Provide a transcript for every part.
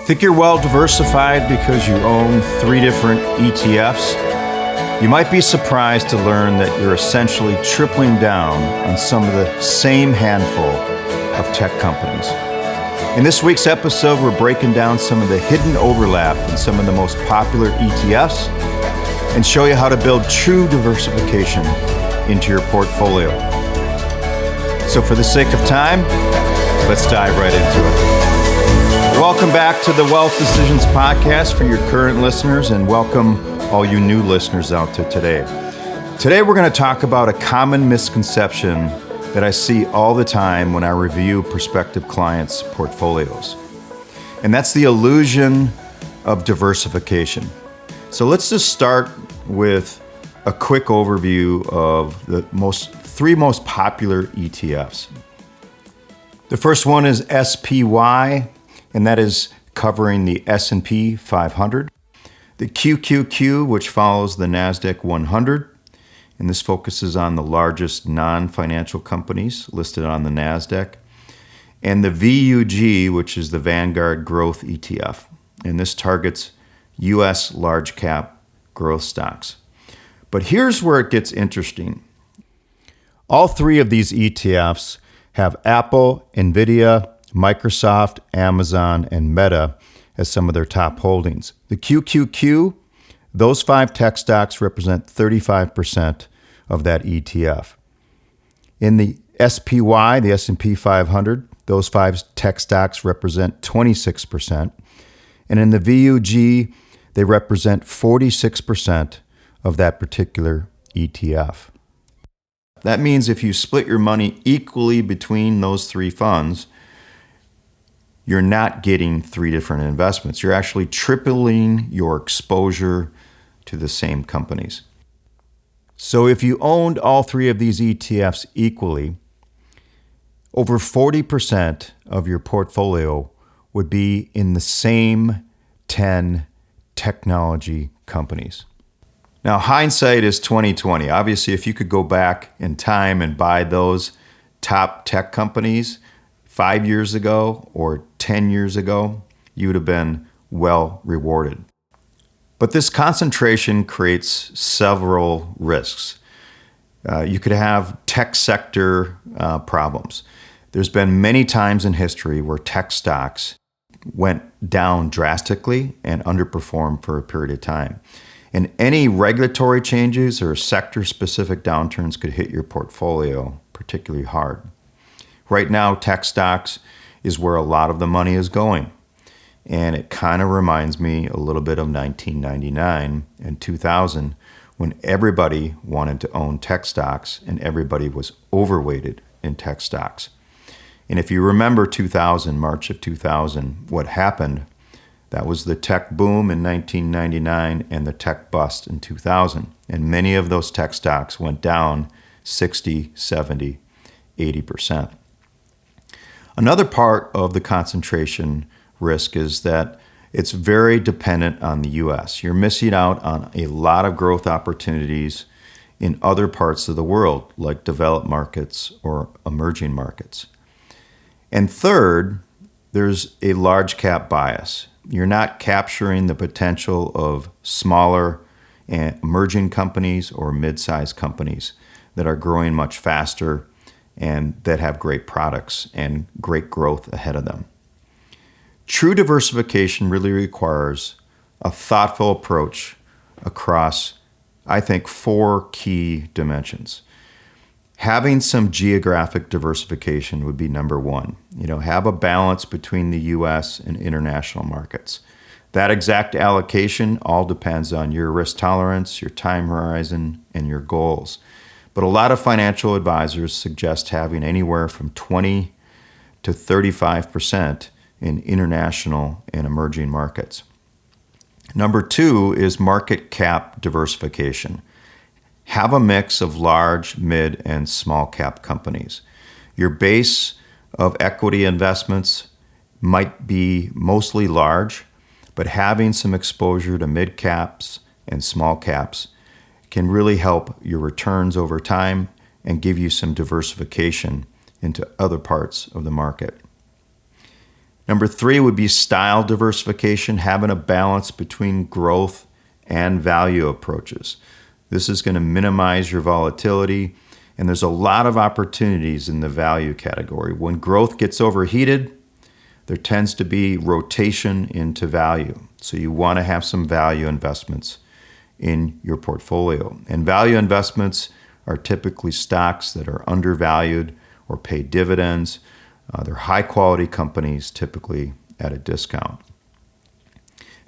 Think you're well diversified because you own 3 different ETFs? You might be surprised to learn that you're essentially tripling down on some of the same handful of tech companies. In this week's episode, we're breaking down some of the hidden overlap in some of the most popular ETFs and show you how to build true diversification into your portfolio. So for the sake of time, let's dive right into it. Welcome back to the Wealth Decisions Podcast for your current listeners, and welcome all you new listeners out there today. Today we're going to talk about a common misconception that I see all the time when I review prospective clients' portfolios. And that's the illusion of diversification. So let's just start with a quick overview of the 3 most popular ETFs. The first one is SPY, and that is covering the S&P 500. The QQQ, which follows the Nasdaq 100, and this focuses on the largest non-financial companies listed on the Nasdaq. And the VUG, which is the Vanguard Growth ETF, and this targets U.S. large cap growth stocks. But here's where it gets interesting. All 3 of these ETFs have Apple, Nvidia, Microsoft, Amazon, and Meta as some of their top holdings. The QQQ, those 5 tech stocks represent 35% of that ETF. In the SPY, the S&P 500, those 5 tech stocks represent 26%. And in the VUG, they represent 46% of that particular ETF. That means if you split your money equally between those 3 funds, you're not getting 3 different investments. You're actually tripling your exposure to the same companies. So if you owned all 3 of these ETFs equally, over 40% of your portfolio would be in the same 10 technology companies. Now, hindsight is 20/20. Obviously, if you could go back in time and buy those top tech companies 5 years ago or 10 years ago, you would have been well rewarded. But this concentration creates several risks. You could have tech sector problems. There's been many times in history where tech stocks went down drastically and underperformed for a period of time. And any regulatory changes or sector-specific downturns could hit your portfolio particularly hard. Right now, tech stocks is where a lot of the money is going. And it kind of reminds me a little bit of 1999 and 2000 when everybody wanted to own tech stocks and everybody was overweighted in tech stocks. And if you remember 2000, March of 2000, what happened, that was the tech boom in 1999 and the tech bust in 2000. And many of those tech stocks went down 60, 70, 80%. Another part of the concentration risk is that it's very dependent on the U.S. You're missing out on a lot of growth opportunities in other parts of the world, like developed markets or emerging markets. And third, there's a large cap bias. You're not capturing the potential of smaller and emerging companies or mid-sized companies that are growing much faster and that have great products and great growth ahead of them. True diversification really requires a thoughtful approach across, I think, 4 key dimensions. Having some geographic diversification would be number 1. Have a balance between the U.S. and international markets. That exact allocation all depends on your risk tolerance, your time horizon, and your goals. But a lot of financial advisors suggest having anywhere from 20 to 35% in international and emerging markets. Number 2 is market cap diversification. Have a mix of large, mid, and small cap companies. Your base of equity investments might be mostly large, but having some exposure to mid caps and small caps can really help your returns over time and give you some diversification into other parts of the market. Number 3 would be style diversification, having a balance between growth and value approaches. This is going to minimize your volatility, and there's a lot of opportunities in the value category. When growth gets overheated, there tends to be rotation into value. So you want to have some value investments in your portfolio. And value investments are typically stocks that are undervalued or pay dividends. They're high quality companies, typically at a discount.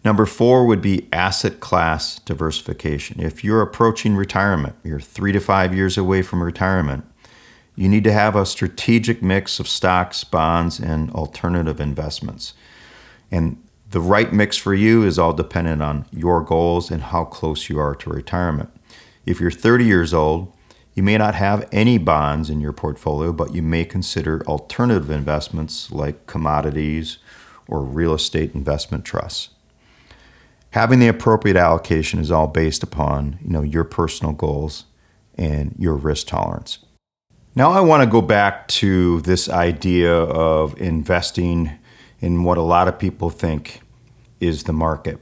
Number 4 would be asset class diversification. If you're approaching retirement, you're 3 to 5 years away from retirement, you need to have a strategic mix of stocks, bonds, and alternative investments. And the right mix for you is all dependent on your goals and how close you are to retirement. If you're 30 years old, you may not have any bonds in your portfolio, but you may consider alternative investments like commodities or real estate investment trusts. Having the appropriate allocation is all based upon, your personal goals and your risk tolerance. Now I want to go back to this idea of investing in what a lot of people think is the market.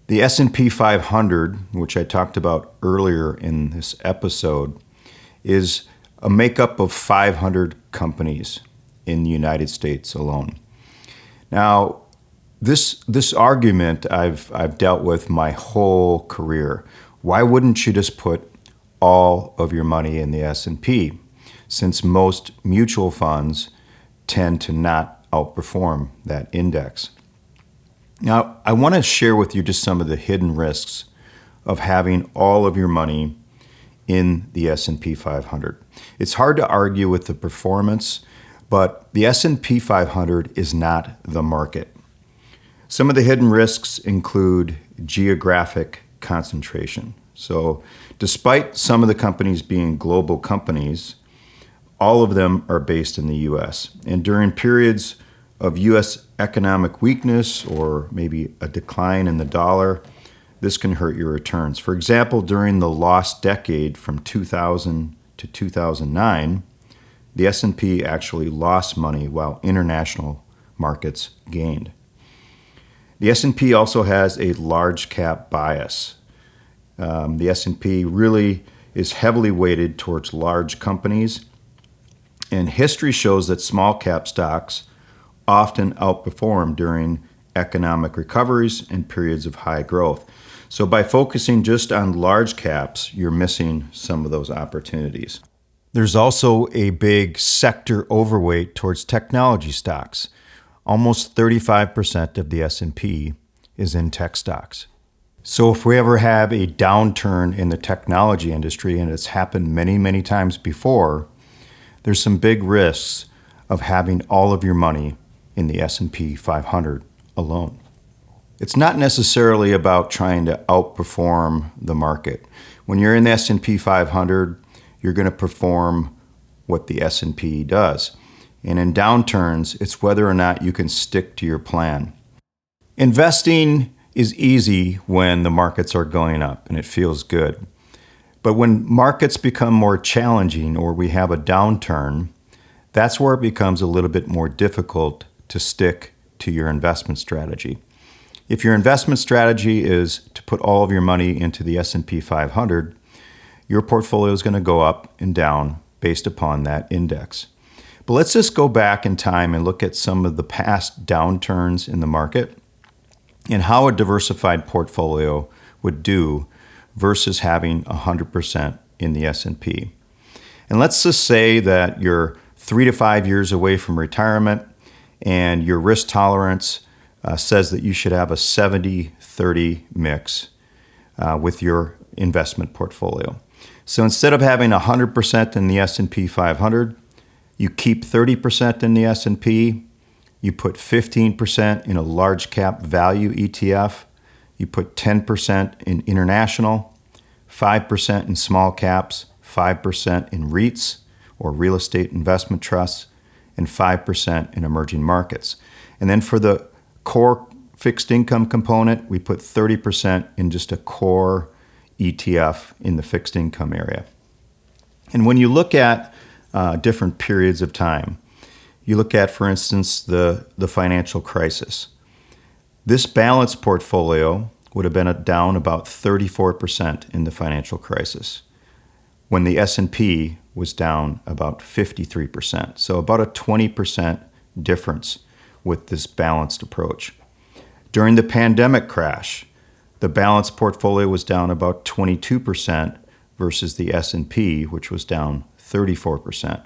The S&P 500, which I talked about earlier in this episode, is a makeup of 500 companies in the United States alone. Now, this argument I've dealt with my whole career. Why wouldn't you just put all of your money in the S&P, since most mutual funds tend to not outperform that index? Now, I want to share with you just some of the hidden risks of having all of your money in the S&P 500. It's hard to argue with the performance, but the S&P 500 is not the market. Some of the hidden risks include geographic concentration. So despite some of the companies being global companies, all of them are based in the U.S. And during periods of U.S. economic weakness or maybe a decline in the dollar, this can hurt your returns. For example, during the lost decade from 2000 to 2009, the S&P actually lost money while international markets gained. The S&P also has a large cap bias. The S&P really is heavily weighted towards large companies, and history shows that small cap stocks often outperform during economic recoveries and periods of high growth. So by focusing just on large caps, you're missing some of those opportunities. There's also a big sector overweight towards technology stocks. Almost 35% of the S&P is in tech stocks. So if we ever have a downturn in the technology industry, and it's happened many, many times before, there's some big risks of having all of your money in the S&P 500 alone. It's not necessarily about trying to outperform the market. When you're in the S&P 500, you're going to perform what the S&P does. And in downturns, it's whether or not you can stick to your plan. Investing is easy when the markets are going up and it feels good. But when markets become more challenging or we have a downturn, that's where it becomes a little bit more difficult to stick to your investment strategy. If your investment strategy is to put all of your money into the S&P 500, your portfolio is going to go up and down based upon that index. But let's just go back in time and look at some of the past downturns in the market and how a diversified portfolio would do versus having 100% in the S&P. And let's just say that you're 3 to 5 years away from retirement and your risk tolerance says that you should have a 70-30 mix with your investment portfolio. So instead of having 100% in the S&P 500, you keep 30% in the S&P, you put 15% in a large cap value ETF, you put 10% in international, 5% in small caps, 5% in REITs or real estate investment trusts, and 5% in emerging markets. And then for the core fixed income component, we put 30% in just a core ETF in the fixed income area. And when you look at different periods of time, You look at, for instance, the financial crisis. This balanced portfolio would have been down about 34% in the financial crisis, when the S&P was down about 53%. So about a 20% difference with this balanced approach. During the pandemic crash, the balanced portfolio was down about 22% versus the S&P, which was down 34%.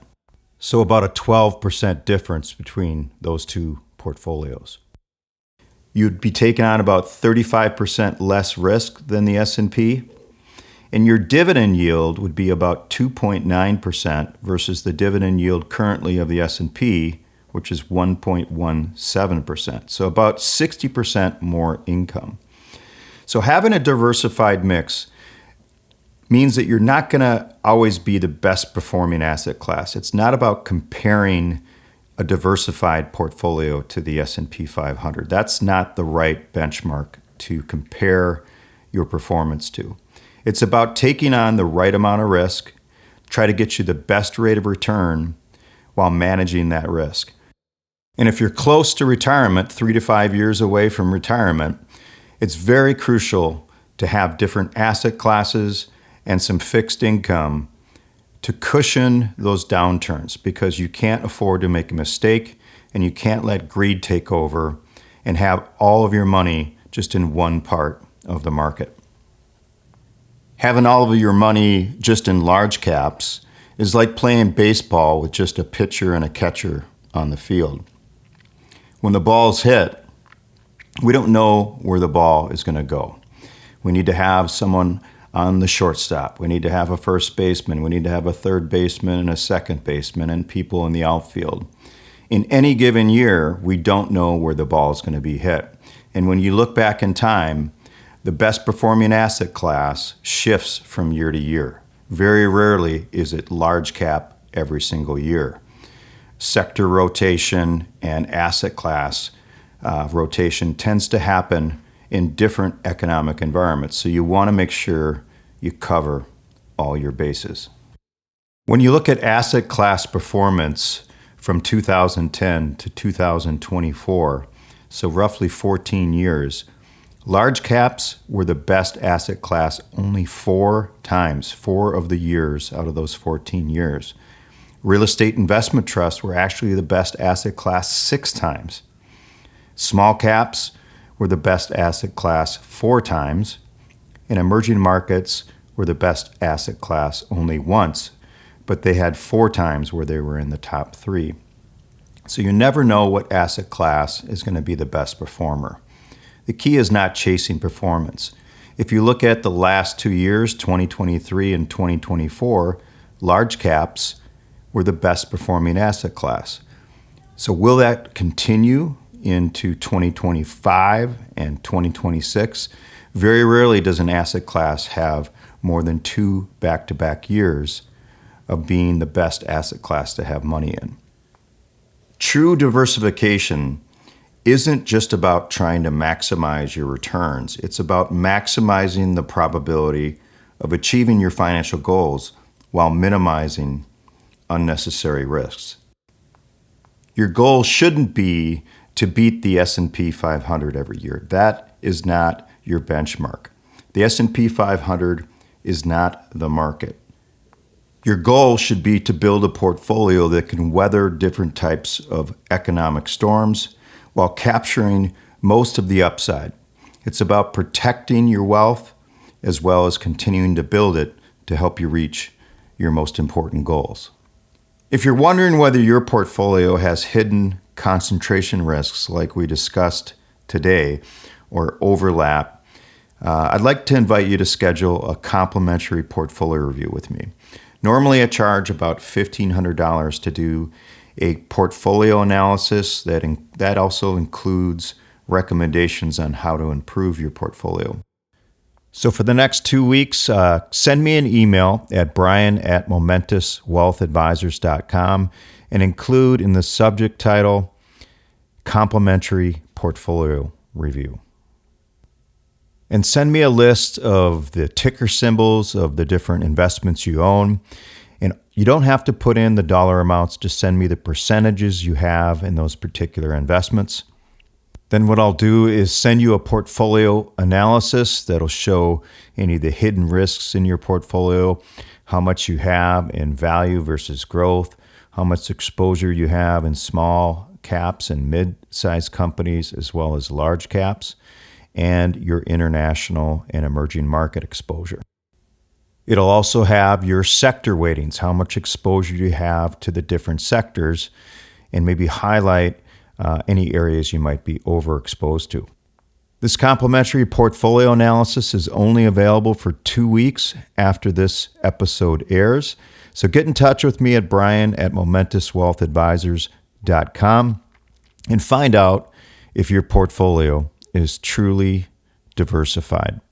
So about a 12% difference between those two portfolios. You'd be taking on about 35% less risk than the S&P, and your dividend yield would be about 2.9% versus the dividend yield currently of the S&P, which is 1.17%. So about 60% more income. So having a diversified mix means that you're not going to always be the best performing asset class. It's not about comparing a diversified portfolio to the S&P 500. That's not the right benchmark to compare your performance to. It's about taking on the right amount of risk, try to get you the best rate of return while managing that risk. And if you're close to retirement, 3 to 5 years away from retirement, it's very crucial to have different asset classes and some fixed income to cushion those downturns, because you can't afford to make a mistake and you can't let greed take over and have all of your money just in one part of the market. Having all of your money just in large caps is like playing baseball with just a pitcher and a catcher on the field. When the ball's hit, we don't know where the ball is going to go. We need to have someone on the shortstop. We need to have a first baseman. We need to have a third baseman and a second baseman and people in the outfield. In any given year, we don't know where the ball is going to be hit. And when you look back in time, the best performing asset class shifts from year to year. Very rarely is it large cap every single year. Sector rotation and asset class rotation tends to happen in different economic environments. So you want to make sure you cover all your bases. When you look at asset class performance from 2010 to 2024, so roughly 14 years, large caps were the best asset class only 4 times, 4 of the years out of those 14 years. Real estate investment trusts were actually the best asset class 6 times. Small caps were the best asset class 4 times, and emerging markets were the best asset class only once, but they had 4 times where they were in the top 3. So you never know what asset class is going to be the best performer. The key is not chasing performance. If you look at the last 2 years, 2023 and 2024, large caps were the best performing asset class. So will that continue into 2025 and 2026? Very rarely does an asset class have more than 2 back-to-back years of being the best asset class to have money in. True diversification isn't just about trying to maximize your returns. It's about maximizing the probability of achieving your financial goals while minimizing unnecessary risks. Your goal shouldn't be to beat the S&P 500 every year. That is not your benchmark. The S&P 500 is not the market. Your goal should be to build a portfolio that can weather different types of economic storms while capturing most of the upside. It's about protecting your wealth as well as continuing to build it to help you reach your most important goals. If you're wondering whether your portfolio has hidden concentration risks like we discussed today or overlap, I'd like to invite you to schedule a complimentary portfolio review with me. Normally I charge about $1,500 to do a portfolio analysis that also includes recommendations on how to improve your portfolio. So for the next 2 weeks, send me an email at brian@momentuswealthadvisors.com and include in the subject title, Complimentary Portfolio Review. And send me a list of the ticker symbols of the different investments you own. And You don't have to put in the dollar amounts, just send me the percentages you have in those particular investments. Then what I'll do is send you a portfolio analysis that'll show any of the hidden risks in your portfolio, how much you have in value versus growth, how much exposure you have in small caps and mid-sized companies as well as large caps, and your international and emerging market exposure. It'll also have your sector weightings, how much exposure you have to the different sectors, and maybe highlight any areas you might be overexposed to. This complimentary portfolio analysis is only available for 2 weeks after this episode airs. So get in touch with me at brian@momentuswealthadvisors.com and find out if your portfolio is truly diversified.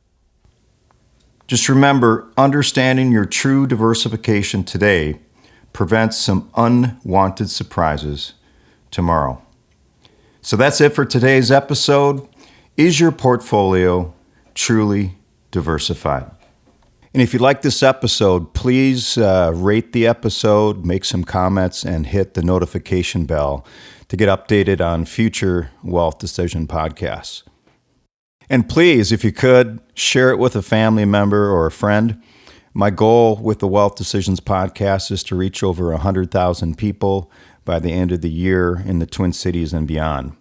Just remember, understanding your true diversification today prevents some unwanted surprises tomorrow. So that's it for today's episode. Is your portfolio truly diversified? And if you like this episode, please rate the episode, make some comments, and hit the notification bell to get updated on future Wealth Decision podcasts. And please, if you could, share it with a family member or a friend. My goal with the Wealth Decisions podcast is to reach over 100,000 people by the end of the year in the Twin Cities and beyond,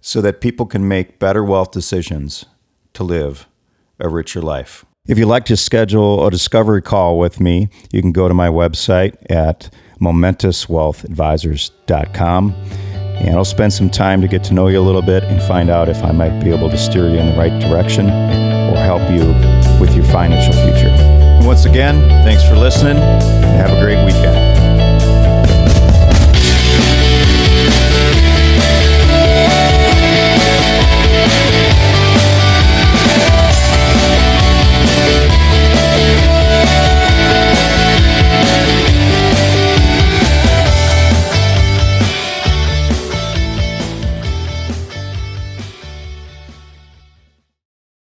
so that people can make better wealth decisions to live a richer life. If you'd like to schedule a discovery call with me, you can go to my website at momentuswealthadvisors.com. And I'll spend some time to get to know you a little bit and find out if I might be able to steer you in the right direction or help you with your financial future. And once again, thanks for listening and have a great weekend.